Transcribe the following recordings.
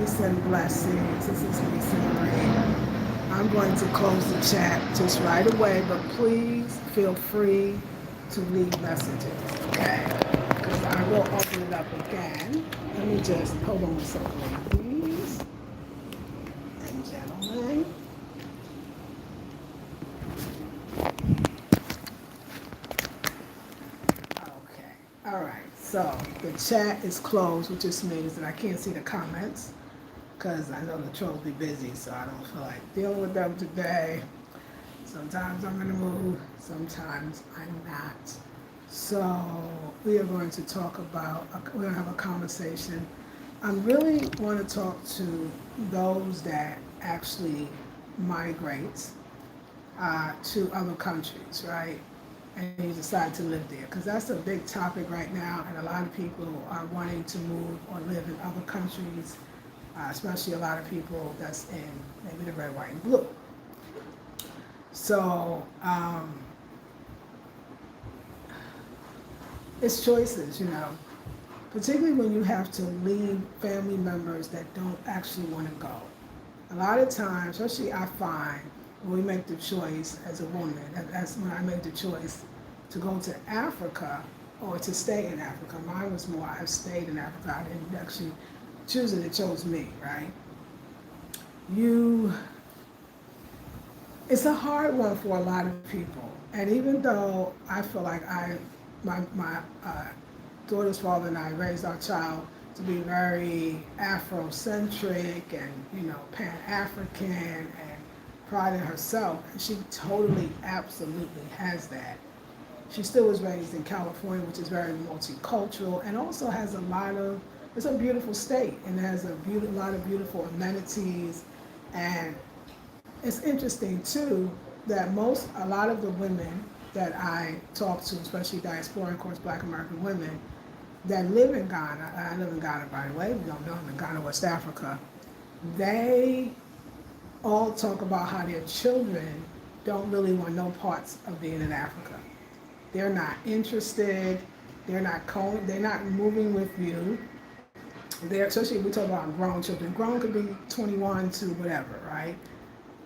Peace and blessings. This is Lisa Marie. I'm going to close the chat just right away, but please feel free to leave messages, okay? Because I will open it up again. Let me just hold on a second, ladies and gentlemen. Okay. All right. So the chat is closed, which just means that I can't see the comments because I know the trolls be busy, so I don't feel like dealing with them today. Sometimes I'm in the mood, sometimes I'm not. So we are going to talk about, we're going to have a conversation. I really want to talk to those that actually migrate to other countries, right? And you decide to live there. Because that's a big topic right now, and a lot of people are wanting to move or live in other countries, especially a lot of people that's in maybe the red, white, and blue. So it's choices, particularly when you have to leave family members that don't actually want to go. A lot of times, especially I find when we make the choice as a woman, that's when I made the choice to go to Africa or to stay in Africa. Mine was more, I've stayed in Africa. I didn't actually choose it, it chose me, right? It's a hard one for a lot of people. And even though I feel like my daughter's father and I raised our child to be very Afrocentric and, Pan-African and pride in herself, and she totally, absolutely has that. She still was raised in California, which is very multicultural, and also has it's a beautiful state, and has a lot of beautiful amenities, and it's interesting too that a lot of the women that I talk to, especially diaspora, of course, Black American women that live in Ghana, I live in Ghana by the way, we don't know, I'm in Ghana, West Africa, they all talk about how their children don't really want no parts of being in Africa. They're not interested, they're not moving with you. Especially if we talk about grown children. Grown could be 21 to whatever, right?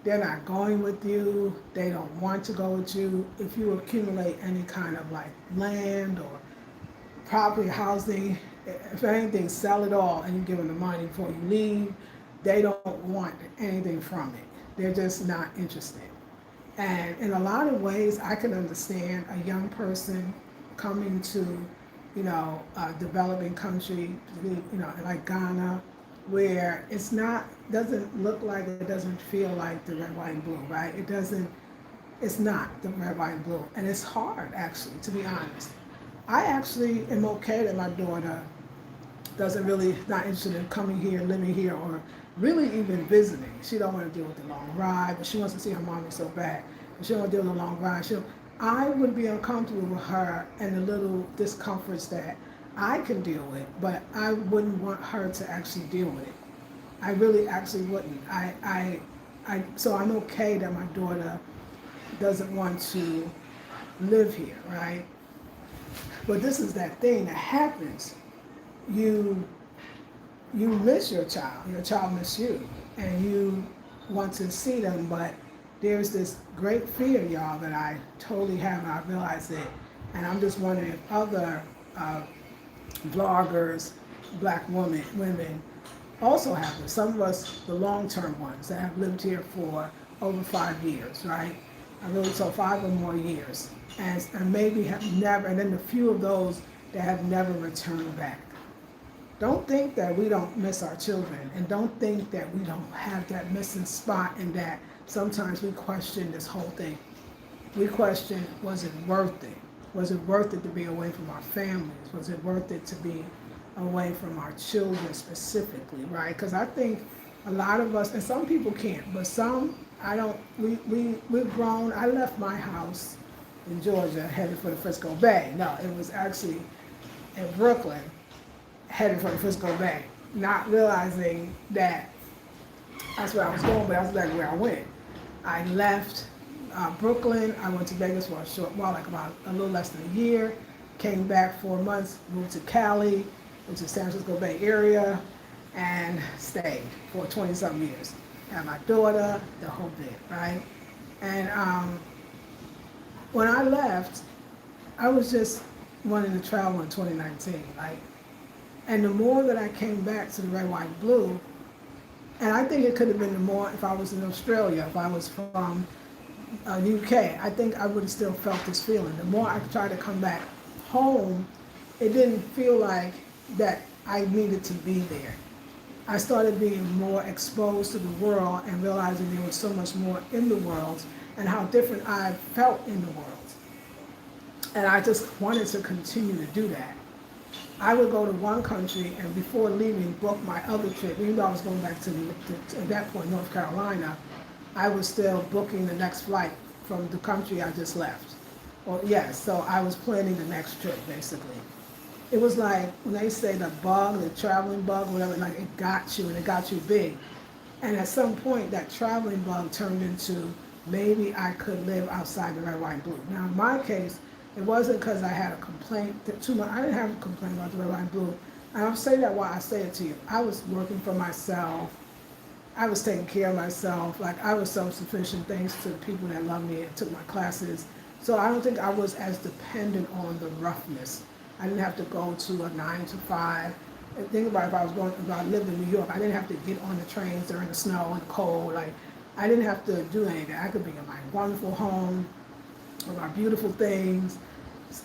They're not going with you. They don't want to go with you. If you accumulate any kind of like land or property, housing, if anything, sell it all and you give them the money before you leave. They don't want anything from it. They're just not interested. And in a lot of ways, I can understand a young person coming to, a developing country, like Ghana, where doesn't look like, it doesn't feel like the red, white, and blue, right? It's not the red, white, and blue. And it's hard, actually, to be honest. I actually am okay that my daughter not interested in coming here, living here, or really even visiting. She don't want to deal with the long ride, but she wants to see her mommy so bad. But she don't want to deal with the long ride. I would be uncomfortable with her and the little discomforts that I can deal with, but I wouldn't want her to actually deal with it. I really actually wouldn't. So I'm okay that my daughter doesn't want to live here, right? But this is that thing that happens. You miss your child miss you, and you want to see them, but there's this great fear, y'all, that I totally have, and I realize it, and I'm just wondering if other vloggers, Black women also have this. Some of us, the long-term ones that have lived here for over 5 years, right? I really so 5 or more years, and maybe have never, and then the few of those that have never returned back. Don't think that we don't miss our children, and don't think that we don't have that missing spot, and that sometimes we question this whole thing. We question, was it worth it? Was it worth it to be away from our families? Was it worth it to be away from our children specifically, right? Because I think a lot of us, and some people can't, but some, we've grown. I left my house in Georgia headed for the Frisco Bay. No, it was actually in Brooklyn, headed for the Frisco Bay, not realizing that that's where I was going, but that's like where I went. I left Brooklyn. I went to Vegas for a short while, like about a little less than a year. Came back 4 months, moved to Cali, which is San Francisco Bay Area, and stayed for 20-something years. Had my daughter, the whole bit, right? And when I left, I was just wanting to travel in 2019, right? And the more that I came back to the red, white, and blue, and I think it could have been the more if I was in Australia, if I was from UK, I think I would have still felt this feeling. The more I tried to come back home, it didn't feel like that I needed to be there. I started being more exposed to the world and realizing there was so much more in the world and how different I felt in the world. And I just wanted to continue to do that. I would go to one country and before leaving book my other trip, even though I was going back to at that point, North Carolina, I was still booking the next flight from the country I just left. Or yes, so I was planning the next trip basically. It was like when they say the bug, the traveling bug, whatever, like it got you and it got you big. And at some point that traveling bug turned into maybe I could live outside the red, white, and blue. Now in my case, it wasn't because I had a complaint, too much. I didn't have a complaint about the red, white, and blue. And I'll say that while I say it to you. I was working for myself. I was taking care of myself. Like I was self-sufficient thanks to the people that loved me and took my classes. So I don't think I was as dependent on the roughness. I didn't have to go to a 9 to 5. And think about if I lived in New York, I didn't have to get on the trains during the snow and the cold. Like I didn't have to do anything. I could be in my wonderful home with my beautiful things.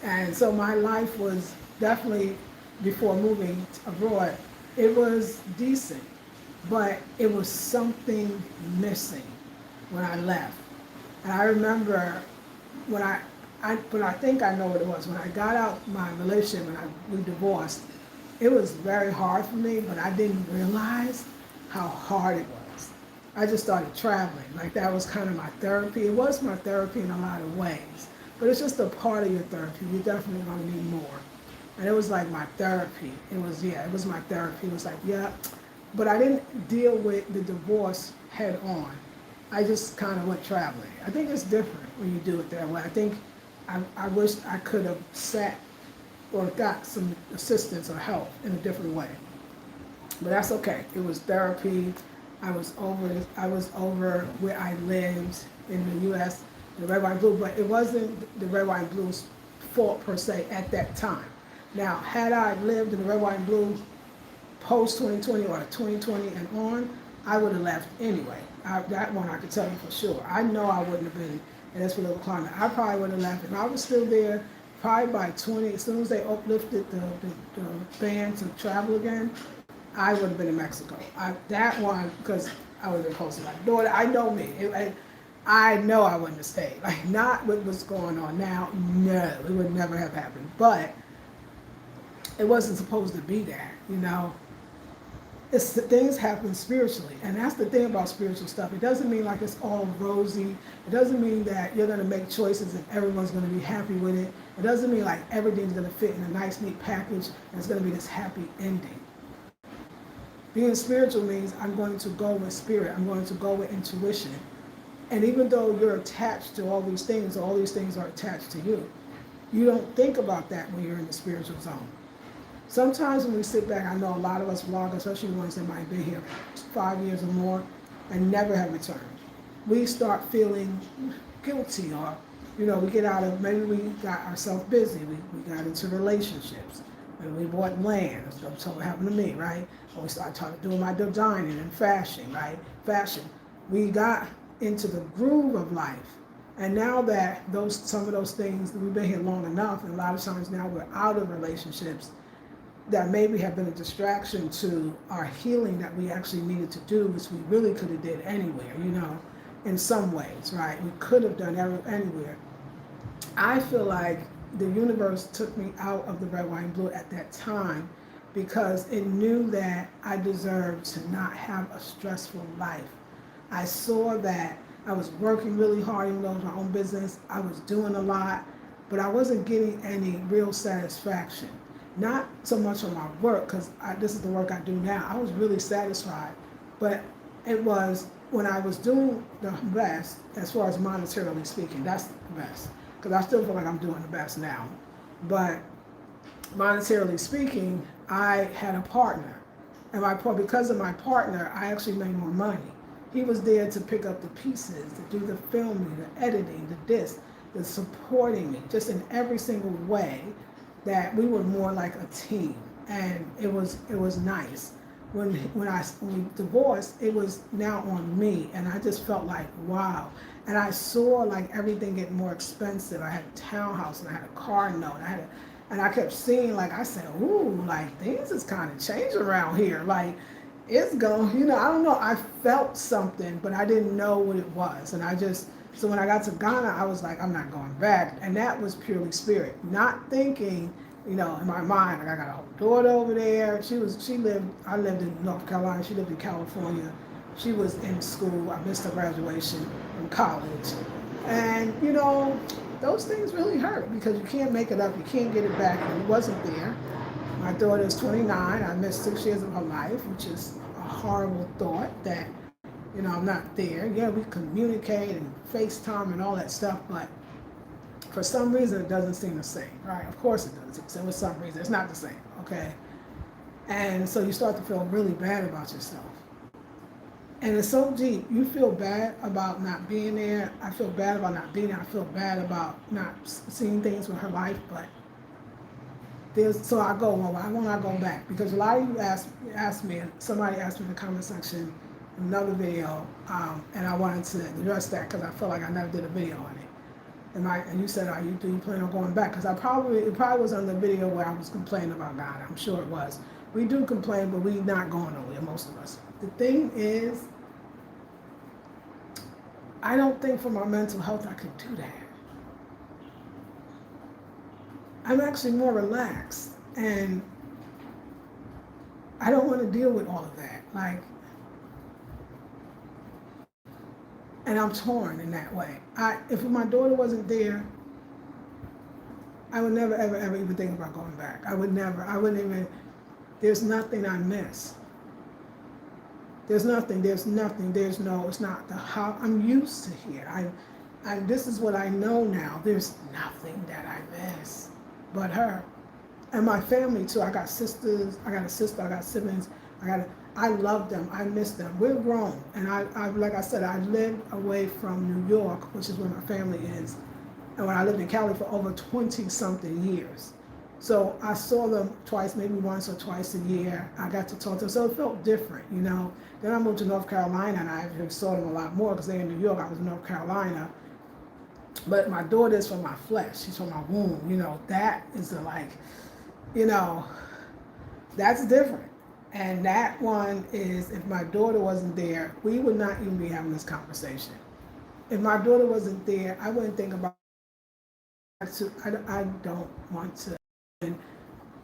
And so my life was definitely, before moving abroad, it was decent. But it was something missing when I left. And I remember when but I think I know what it was. When I got out my relationship and we divorced, it was very hard for me, but I didn't realize how hard it was. I just started traveling. Like that was kind of my therapy. It was my therapy in a lot of ways, but it's just a part of your therapy. You're definitely going to need more. And it was like my therapy. It was my therapy. It was like, yeah. But I didn't deal with the divorce head on. I just kind of went traveling. I think it's different when you do it that way. I think I wish I could have sat or got some assistance or help in a different way. But that's okay. It was therapy. I was over where I lived in the U.S., the red, white, and blue, but it wasn't the red, white, and blue's fault per se at that time. Now, had I lived in the red, white, and blue post 2020 or 2020 and on, I would have left anyway. That one I could tell you for sure. I know I wouldn't have been in this political climate. I probably would have left. If I was still there, probably by 20, as soon as they uplifted the ban to travel again, I would have been in Mexico. That one, because I would have been close to my daughter. I know me. I know I wouldn't have stayed. Like, not with what's going on now. No, it would never have happened. But it wasn't supposed to be that, you know. Things happen spiritually, and that's the thing about spiritual stuff. It doesn't mean like it's all rosy. It doesn't mean that you're going to make choices and everyone's going to be happy with it. It doesn't mean like everything's going to fit in a nice, neat package and it's going to be this happy ending. Being spiritual means I'm going to go with spirit. I'm going to go with intuition. And even though you're attached to all these things are attached to you. You don't think about that when you're in the spiritual zone. Sometimes when we sit back, I know a lot of us vlog, especially the ones that might be here 5 years or more and never have returned. We start feeling guilty, or, you know, we get out of, maybe we got ourselves busy, we got into relationships, and we bought land, that's what happened to me, right? Or we started doing my designing and fashion, right? Fashion. We got into the groove of life. And now that some of those things, we've been here long enough, and a lot of times now we're out of relationships that maybe have been a distraction to our healing that we actually needed to do, which we really could have did anywhere, you know, in some ways, right? We could have done anywhere. I feel like the universe took me out of the red, white, and blue at that time because it knew that I deserved to not have a stressful life. I saw that I was working really hard, even though it was my own business. I was doing a lot, but I wasn't getting any real satisfaction. Not so much on my work, because this is the work I do now. I was really satisfied, but it was when I was doing the best, as far as monetarily speaking, that's the best, because I still feel like I'm doing the best now. But monetarily speaking, I had a partner, And because of my partner, I actually made more money. He was there to pick up the pieces, to do the filming, the editing, the this, the supporting me, just in every single way, that we were more like a team. And it was nice. When we divorced, it was now on me, and I just felt like, wow. And I saw like everything getting more expensive. I had a townhouse and I had a car note. And I kept seeing, like, I said, ooh, like things is kind of changing around here. Like it's going, I don't know. I felt something, but I didn't know what it was. And so when I got to Ghana, I was like, I'm not going back. And that was purely spirit, not thinking, in my mind, like I got a whole daughter over there. I lived in North Carolina. She lived in California. She was in school. I missed her graduation from college. And, those things really hurt because you can't make it up. You can't get it back. And it wasn't there. My daughter is 29. I missed 6 years of her life, which is a horrible thought that, I'm not there. Yeah, we communicate and FaceTime and all that stuff, but for some reason it doesn't seem the same, right? Of course it does. So for some reason it's not the same, okay? And so you start to feel really bad about yourself. And it's so deep. You feel bad about not being there. I feel bad about not being there. I feel bad about not seeing things with her life, but so I go, well, why won't I go back? Because a lot of you asked me, somebody asked me in the comment section, another video, and I wanted to address that because I feel like I never did a video on it. And you said, do you plan on going back? Because it probably was on the video where I was complaining about God. I'm sure it was. We do complain, but we're not going nowhere, most of us. The thing is, I don't think for my mental health I could do that. I'm actually more relaxed, and I don't want to deal with all of that. And I'm torn in that way. If my daughter wasn't there, I would never, ever, ever even think about going back. I wouldn't even, there's nothing I miss. It's not how I'm used to here. This is what I know now. There's nothing that I miss but her. And my family too. I got sisters, I got siblings, I love them, I miss them. We're grown. And I like I said, I lived away from New York, which is where my family is. And when I lived in Cali for over 20 something years. So I saw them twice, maybe once or twice a year. I got to talk to them, so it felt different, Then I moved to North Carolina, and I saw them a lot more because they're in New York. I was in North Carolina. But my daughter is from my flesh. She's from my womb. That is that's different. And that one is, if my daughter wasn't there, we would not even be having this conversation. If my daughter wasn't there, I wouldn't think about it. I don't want to. And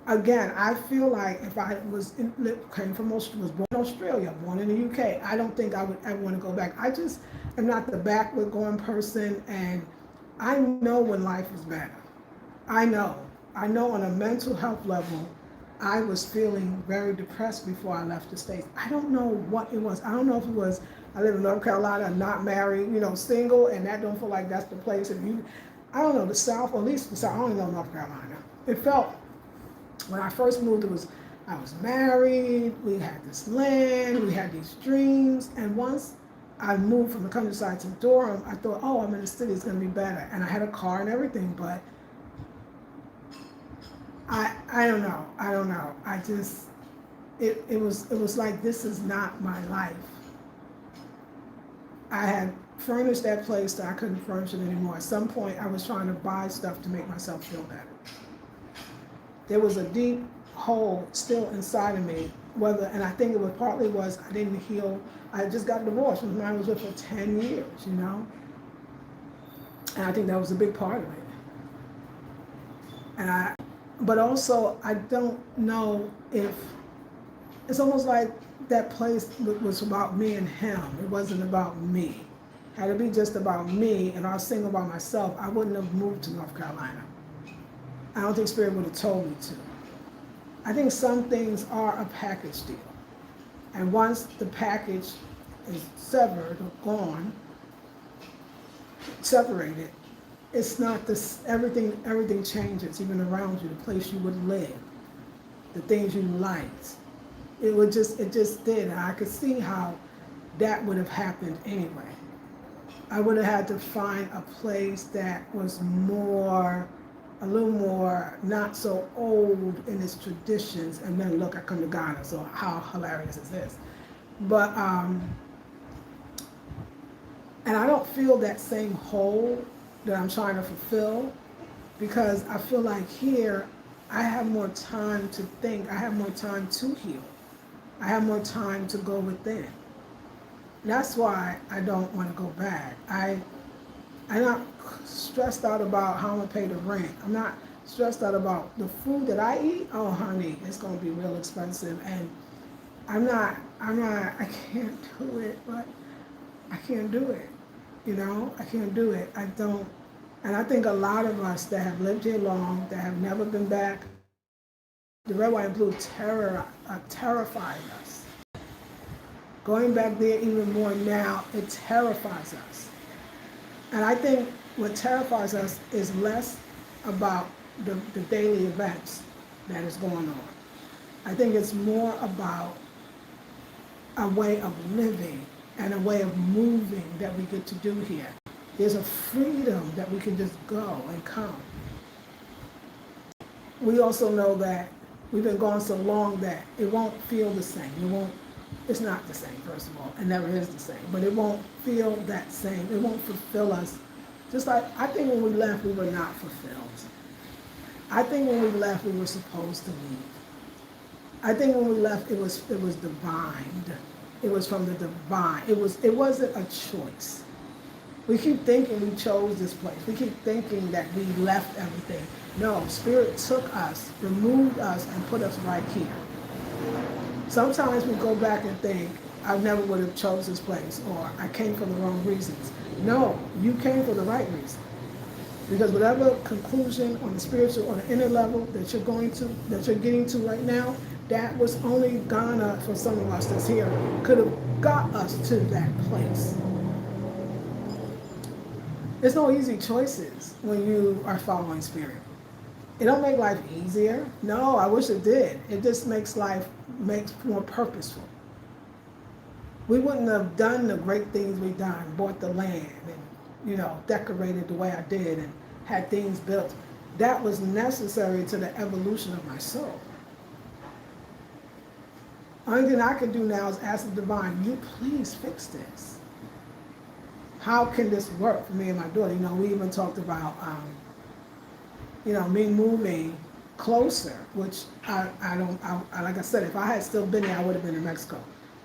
again, I feel like if I was was born in Australia, born in the UK, I don't think I would ever want to go back. I just am not the backward going person, and I know when life is better. I know on a mental health level, I was feeling very depressed before I left the States. I don't know what it was. I don't know if it was I live in North Carolina, not married, single, and that don't feel like that's the place. I don't know, the South, or at least the South, I only know North Carolina. It felt, when I first moved, I was married, we had this land, we had these dreams, and once I moved from the countryside to Durham, I thought, I'm in the city, it's gonna be better. And I had a car and everything, but I don't know. I just, it was like, this is not my life. I had furnished that place that I couldn't furnish it anymore. At some point, I was trying to buy stuff to make myself feel better. There was a deep hole still inside of me, and I think it was partly I didn't heal. I just got divorced from the man I was with for 10 years, And I think that was a big part of it. But also, I don't know if, it's almost like that place was about me and him. It wasn't about me. Had it been just about me and I was single by myself, I wouldn't have moved to North Carolina. I don't think Spirit would have told me to. I think some things are a package deal. And once the package is severed or gone, separated, it's not this, everything changes, even around you, the place you would live, the things you liked. it just did. And I could see how that would have happened anyway. I would have had to find a place that was more, a little more not so old in its traditions. And then look, I come to Ghana, so how hilarious is this? But, and I don't feel that same hole that I'm trying to fulfill, because I feel like here I have more time to think, I have more time to heal, I have more time to go within. That's why I don't want to go back. I'm not stressed out about how I'm gonna pay the rent. I'm not stressed out about the food that I eat. Oh honey, it's gonna be real expensive, and I can't do it, but I can't do it. I can't do it. I don't. And I think a lot of us that have lived here long, that have never been back, the red, white, and blue terrified us. Going back there even more now, it terrifies us. And I think what terrifies us is less about the daily events that is going on. I think it's more about a way of living and a way of moving that we get to do here. There's a freedom that we can just go and come. We also know that we've been gone so long that it won't feel the same. It's not the same, first of all. It never is the same. But it won't feel that same. It won't fulfill us. Just like, I think when we left, we were not fulfilled. I think when we left, we were supposed to leave. I think when we left, it was divine. It was from the divine. It wasn't a choice. We keep thinking we chose this place. We keep thinking that we left everything. No, Spirit took us, removed us, and put us right here. Sometimes we go back and think, I never would have chose this place, or I came for the wrong reasons. No, you came for the right reason. Because whatever conclusion on the spiritual or the inner level that you're getting to right now, that was only Ghana, for some of us that's here, could have got us to that place. There's no easy choices when you are following Spirit. It don't make life easier. No, I wish it did. It just makes life more purposeful. We wouldn't have done the great things we've done, bought the land and, decorated the way I did and had things built. That was necessary to the evolution of my soul. Only thing I can do now is ask the divine, you please fix this. How can this work for me and my daughter? We even talked about, me moving closer, which I like I said, if I had still been there, I would have been in Mexico.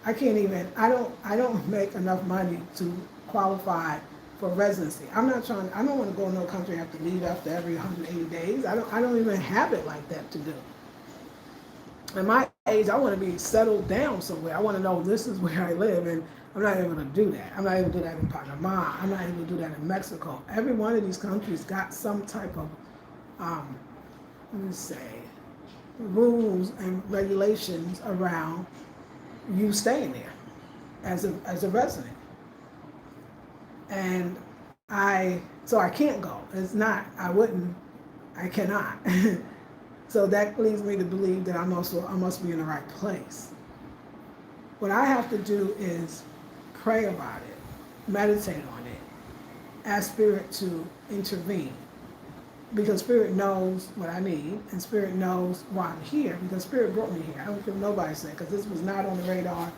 I don't make enough money to qualify for residency. I don't want to go in no country and have to leave after every 180 days. I don't even have it like that to do. At my age, I want to be settled down somewhere. I want to know this is where I live, and I'm not able to do that. I'm not able to do that in Panama. I'm not able to do that in Mexico. Every one of these countries got some type of, rules and regulations around you staying there as a resident. And so I can't go. It's not, I cannot. So that leads me to believe that I must be in the right place. What I have to do is pray about it, meditate on it, ask Spirit to intervene. Because Spirit knows what I need, and Spirit knows why I'm here, because Spirit brought me here. I don't care what nobody said, because this was not on the radar.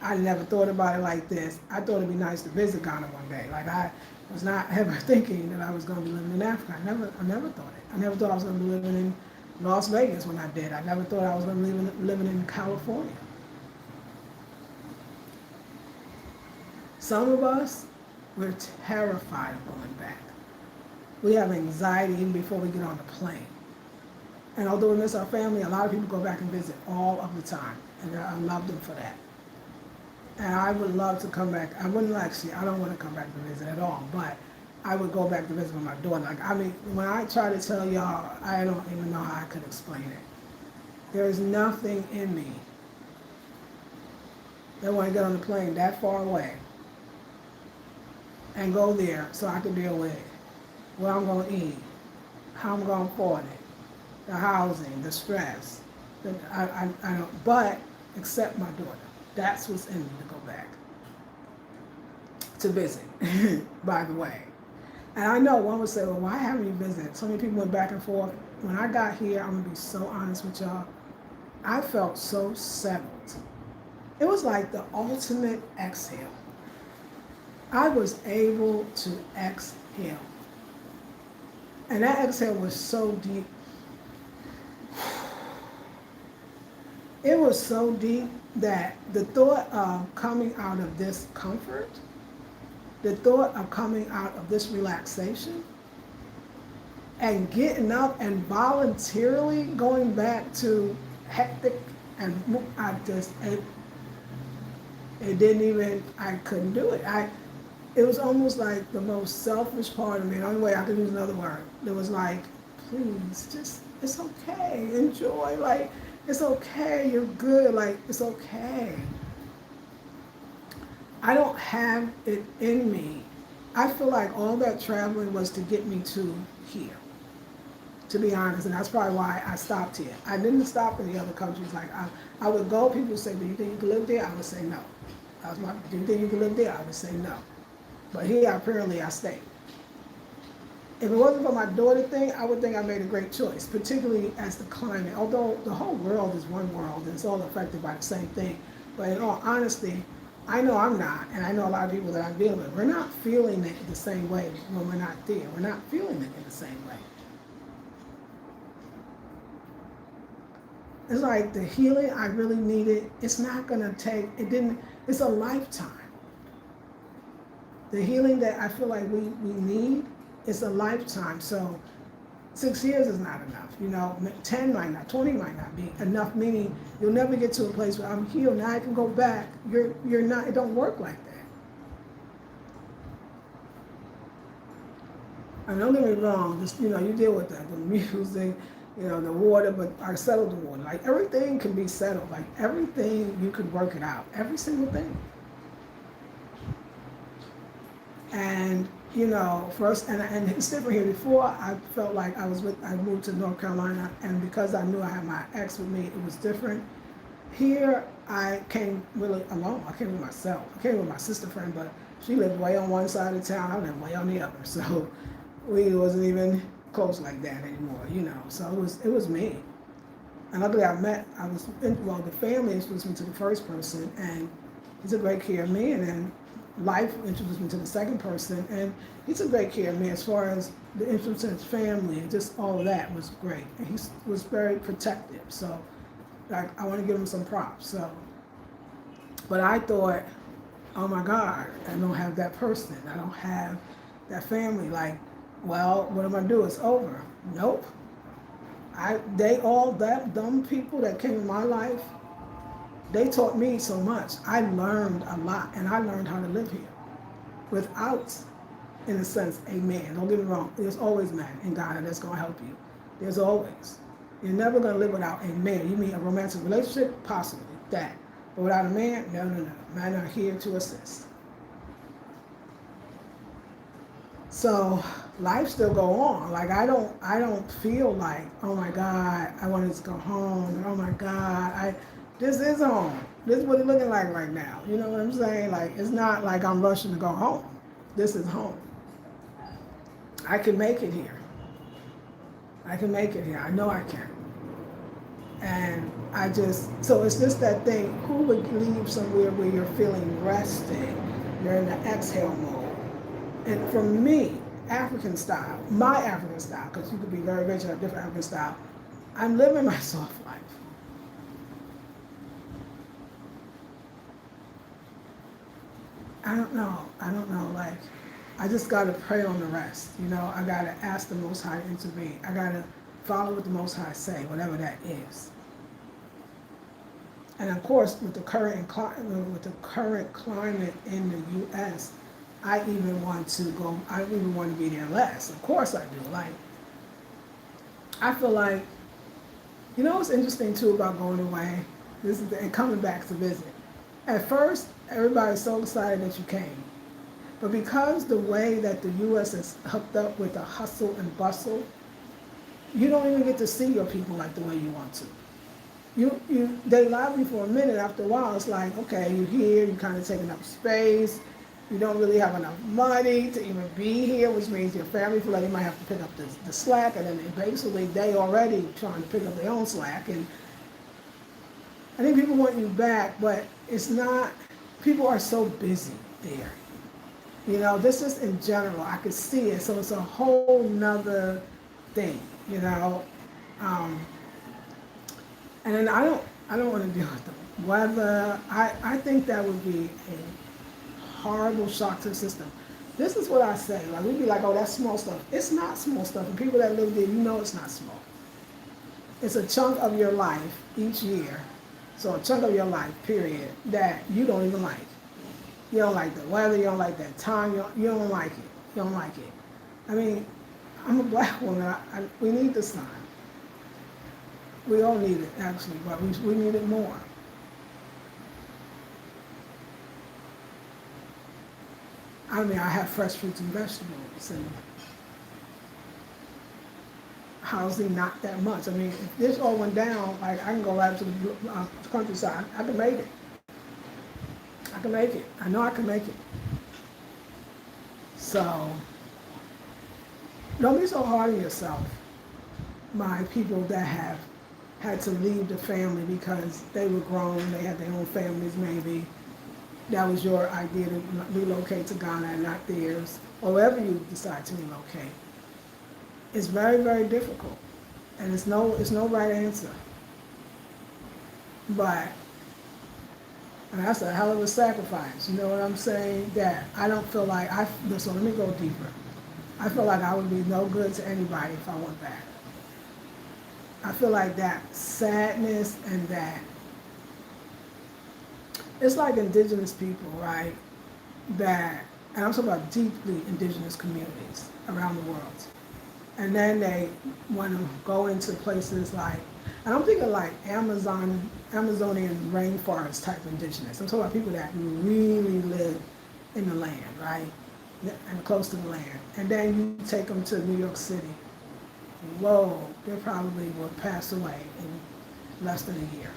I never thought about it like this. I thought it'd be nice to visit Ghana one day. Like, I was not ever thinking that I was going to be living in Africa. I never thought it. I never thought I was going to be living in Las Vegas when I did. I never thought I was going to be living in California. Some of us, we're terrified of going back. We have anxiety even before we get on the plane. And although we miss our family, a lot of people go back and visit all of the time. And I love them for that. And I would love to come back. I don't want to come back to visit at all, but I would go back to visit with my daughter. When I try to tell y'all, I don't even know how I could explain it. There is nothing in me that want to get on the plane that far away and go there so I can deal with what I'm going to eat, how I'm going to afford it, the housing, the stress. I don't. But except my daughter. That's what's in me to go back to visit, by the way. And I know one would say, well, why haven't you visited? So many people went back and forth. When I got here, I'm going to be so honest with y'all, I felt so settled. It was like the ultimate exhale. I was able to exhale. And that exhale was so deep. It was so deep that the thought of coming out of this comfort, the thought of coming out of this relaxation, and getting up and voluntarily going back to hectic and it didn't even, I couldn't do it. It was almost like the most selfish part of me. The only way I could use another word. It was like, please, just, it's okay, enjoy, like, it's okay, you're good, like, it's okay. I don't have it in me. I feel like all that traveling was to get me to here, to be honest, and that's probably why I stopped here. I didn't stop in the other countries. Like, I would go, people would say, do you think you can live there? I would say no. Do you think you can live there? I would say no. But here, apparently, I stayed. If it wasn't for my daughter thing, I would think I made a great choice, particularly as the climate. Although the whole world is one world and it's all affected by the same thing. But in all honesty, I know I'm not, and I know a lot of people that I'm dealing with. We're not feeling it the same way when we're not there. We're not feeling it in the same way. It's like the healing I really needed, it's not gonna take, it's a lifetime. The healing that I feel like we need is a lifetime. So 6 years is not enough, 10 might not, 20 might not be enough, meaning you'll never get to a place where I'm healed, now I can go back. You're not, it don't work like that. And don't get me wrong, just, you deal with that, the music, the water, but I settled the water. Like, everything can be settled. Like, everything, you could work it out. Every single thing. And, first, and it's different here. Before, I felt like I moved to North Carolina, and because I knew I had my ex with me, it was different. Here, I came really alone. I came with myself. I came with my sister friend, but she lived way on one side of town, I lived way on the other. So, we wasn't even close like that anymore, So it was me. And luckily the family introduced me to the first person, and he took great care of me, and then life introduced me to the second person, and he took great care of me as far as the influence in his family, and just all of that was great. And he was very protective, so like, I want to give him some props. So, but I thought, oh my God, I don't have that person, I don't have that family, like, well, what am I do? It's over. Nope. Dumb people that came in my life, they taught me so much. I learned a lot, and I learned how to live here without, in a sense, a man. Don't get me wrong. There's always a man in Ghana that's going to help you. There's always. You're never going to live without a man. You mean a romantic relationship? Possibly. That. But without a man? No. Men are here to assist. So life still go on. Like, I don't feel like, oh my God, I wanted to go home. Oh my God, this is home. This is what it's looking like right now. You know what I'm saying? Like, it's not like I'm rushing to go home. This is home. I can make it here. I can make it here. I know I can. And so it's just that thing, who would leave somewhere where you're feeling resting, you're in the exhale mode. And for me, African style, my African style, because you could be very rich and have different African style, I'm living my soft life. I don't know, like, I just got to pray on the rest, I got to ask the Most High to intervene. I got to follow what the Most High say, whatever that is. And of course, with the current climate in the U.S., I even want to be there less. Of course I do. Like, I feel like, what's interesting too about going away, and coming back to visit. At first, everybody's so excited that you came. But because the way that the U.S. is hooked up with the hustle and bustle, you don't even get to see your people like the way you want to. they love you for a minute. After a while, it's like, okay, you're here, you're kind of taking up space. You don't really have enough money to even be here, which means your family feel like they might have to pick up the slack, and then they already trying to pick up their own slack. And I think people want you back, but it's not. People are so busy there. You know, this is in general. I could see it, so it's a whole nother thing. You know, and then I don't want to deal with the weather. I think that would be a horrible shock to the system. This is what I say. Like, we'd be like, oh, that's small stuff. It's not small stuff. And people that live there, you know it's not small. It's a chunk of your life each year. So a chunk of your life, period, that you don't even like. You don't like the weather, you don't like that time, you don't like it. You don't like it. I mean, I'm a black woman. We need the sun. We all need it, actually, but we need it more. I mean, I have fresh fruits and vegetables, and housing not that much. I mean, if this all went down, like, I can go out to the countryside. I can make it. I can make it. I know I can make it. So, don't be so hard on yourself, my people that have had to leave the family because they were grown, they had their own families maybe. That was your idea to relocate to Ghana and not theirs, or wherever you decide to relocate. It's very, very difficult, and it's no right answer. But, and that's a hell of a sacrifice, you know what I'm saying? That I don't feel like, so let me go deeper. I feel like I would be no good to anybody if I went back. I feel like that sadness and that, it's like indigenous people, right? That, and I'm talking about deeply indigenous communities around the world. And then they want to go into places like, and I'm thinking like Amazonian rainforest type indigenous. I'm talking about people that really live in the land, right? And close to the land. And then you take them to New York City. Whoa, they probably will pass away in less than a year.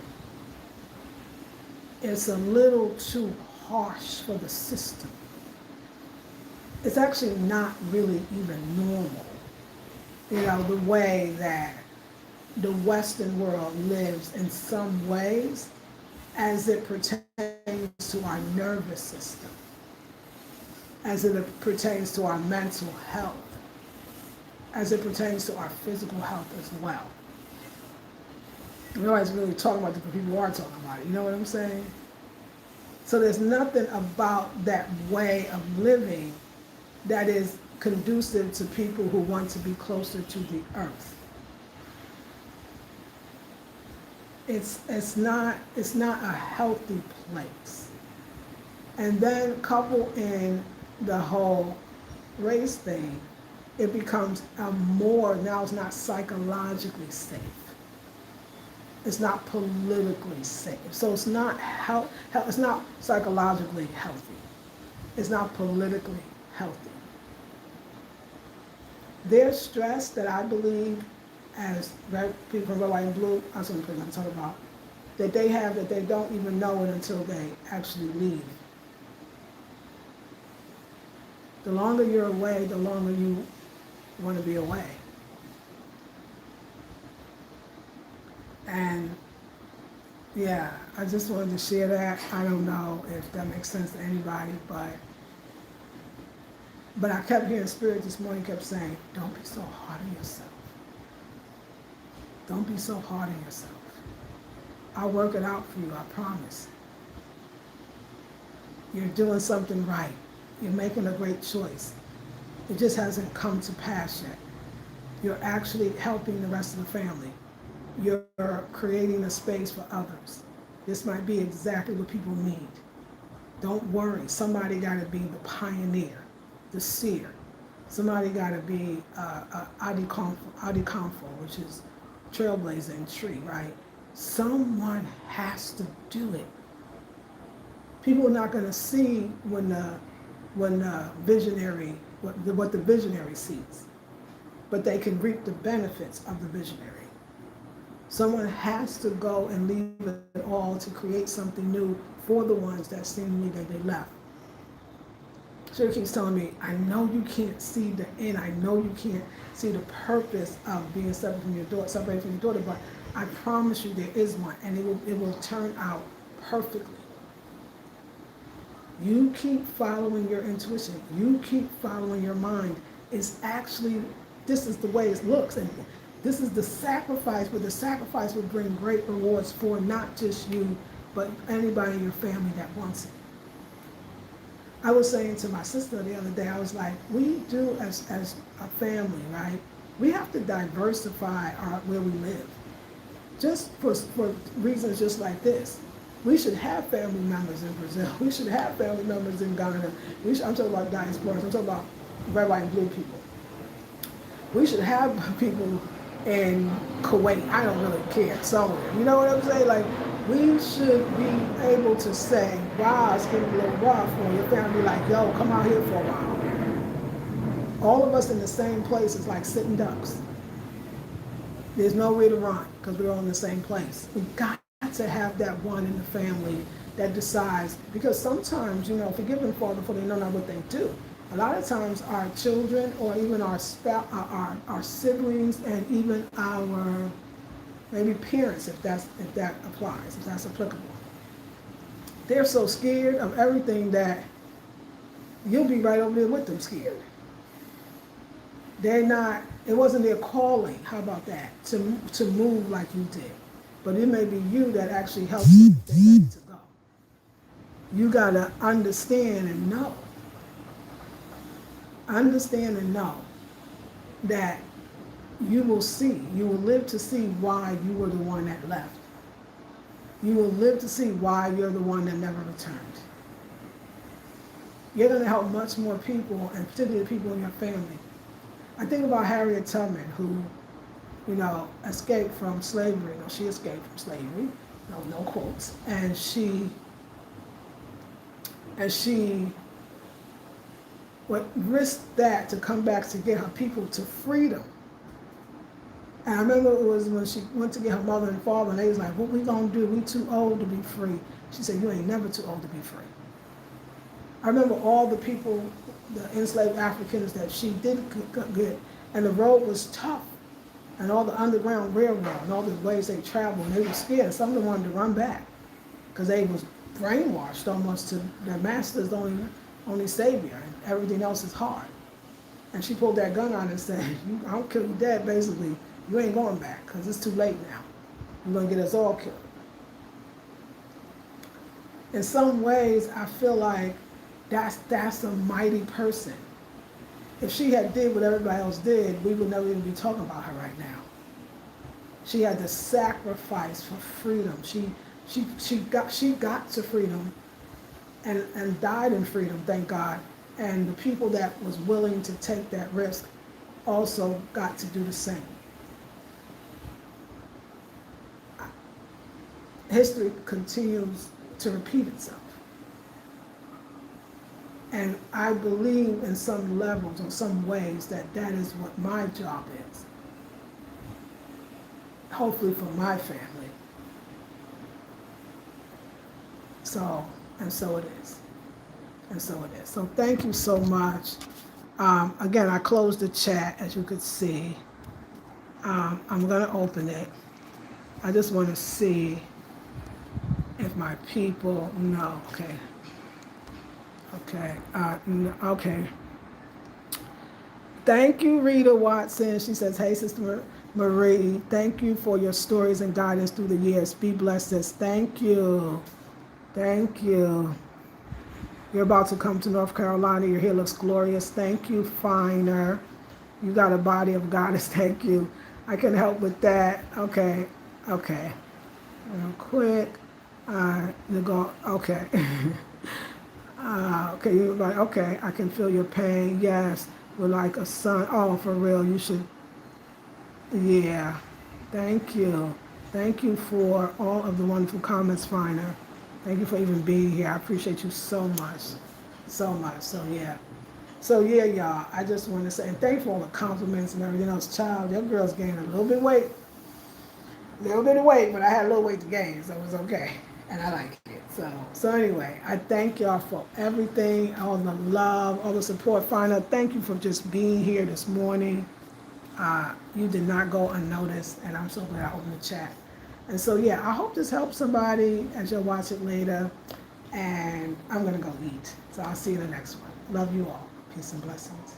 It's a little too harsh for the system. It's actually not really even normal. You know, the way that the Western world lives in some ways as it pertains to our nervous system, as it pertains to our mental health, as it pertains to our physical health as well. Nobody's really talking about it, but people are talking about it. You know what I'm saying? So there's nothing about that way of living that is conducive to people who want to be closer to the earth. It's not a healthy place. And then couple in the whole race thing, it becomes now it's not psychologically safe. It's not politically safe. So it's not it's not psychologically healthy. It's not politically healthy. There's stress that I believe, as people from Red, White, and Blue, that's what I'm talking about, that they have that they don't even know it until they actually leave. The longer you're away, the longer you want to be away. And yeah, I just wanted to share that. I don't know if that makes sense to anybody, but I kept hearing Spirit this morning kept saying, don't be so hard on yourself. Don't be so hard on yourself. I'll work it out for you, I promise. You're doing something right. You're making a great choice. It just hasn't come to pass yet. You're actually helping the rest of the family. You're creating a space for others. This might be exactly what people need. Don't worry, somebody got to be the pioneer, the seer. Somebody got to be auty, which is trailblazing tree, right? Someone has to do it. People are not going to see when the visionary, what the visionary sees, but they can reap the benefits of the visionary. Someone has to go and leave it all to create something new for the ones that seemingly that they left. She keeps telling me, I know you can't see the end. I know you can't see the purpose of being separate from your daughter, separated from your daughter, but I promise you there is one, and it will turn out perfectly. You keep following your intuition. You keep following your mind. It's actually, this is the way it looks. And this is the sacrifice, but the sacrifice will bring great rewards for not just you, but anybody in your family that wants it. I was saying to my sister the other day, I was like, we do as a family, right? We have to diversify where we live. Just for reasons just like this. We should have family members in Brazil. We should have family members in Ghana. I'm talking about diasporas. I'm talking about red, white, and blue people. We should have people in Kuwait. I don't really care. Somewhere. You know what I'm saying? Like, we should be able to say, wow, it's getting a little rough, or your family like, yo, come out here for a while. All of us in the same place is like sitting ducks. There's nowhere to run because we're all in the same place. We got to have that one in the family that decides, because sometimes, forgive them, Father, for they know not what they do. A lot of times our children or even our siblings and even our maybe parents, if that applies, if that's applicable. They're so scared of everything that you'll be right over there with them scared. It wasn't their calling, how about that, to move like you did. But it may be you that actually helps them if they're ready to go. You gotta understand and know that you will live to see why you were the one that left. You will live to see why you're the one that never returned. You're going to help much more people, and particularly the people in your family. I think about Harriet Tubman, who, escaped from slavery. No, she escaped from slavery. No quotes. And she would risk that to come back to get her people to freedom. And I remember it was when she went to get her mother and father, and they was like, what we gonna do? We too old to be free. She said, you ain't never too old to be free. I remember all the people, the enslaved Africans that she did get, and the road was tough, and all the underground railroad, and all the ways they traveled, and they were scared. Some of them wanted to run back, because they was brainwashed almost to their master's only savior, and everything else is hard. And she pulled that gun out and said, I'll kill you dead, basically. You ain't going back, because it's too late now. You're going to get us all killed. In some ways, I feel like that's a mighty person. If she had did what everybody else did, we would never even be talking about her right now. She had to sacrifice for freedom. She got to freedom and died in freedom, thank God. And the people that was willing to take that risk also got to do the same. History continues to repeat itself. And I believe in some levels or some ways that is what my job is. Hopefully for my family. So it is. So thank you so much. Again, I closed the chat, as you could see. I'm going to open it. I just want to see if my people know. Okay. Thank you, Rita Watson. She says, hey, Sister Marie, thank you for your stories and guidance through the years. Be blessed, sis. Thank you. You're about to come to North Carolina. Your hair looks glorious. Thank you, Finer. You got a body of goddess. Thank you. I can help with that. Okay. Real quick. You go. Okay. Okay. You're like, okay. I can feel your pain. Yes. We're like a son. Oh, for real. You should. Yeah. Thank you. Thank you for all of the wonderful comments, Finer. Thank you for even being here. I appreciate you so much. So yeah, y'all. I just want to say, and thank you for all the compliments and everything else. Child, your girl's gaining a little bit of weight. A little bit of weight, but I had a little weight to gain, so it was okay. And I like it. So anyway, I thank y'all for everything, all the love, all the support. Fiona, thank you for just being here this morning. You did not go unnoticed, and I'm so glad I opened the chat. And so, yeah, I hope this helps somebody as you'll watch it later. And I'm going to go eat. So I'll see you in the next one. Love you all. Peace and blessings.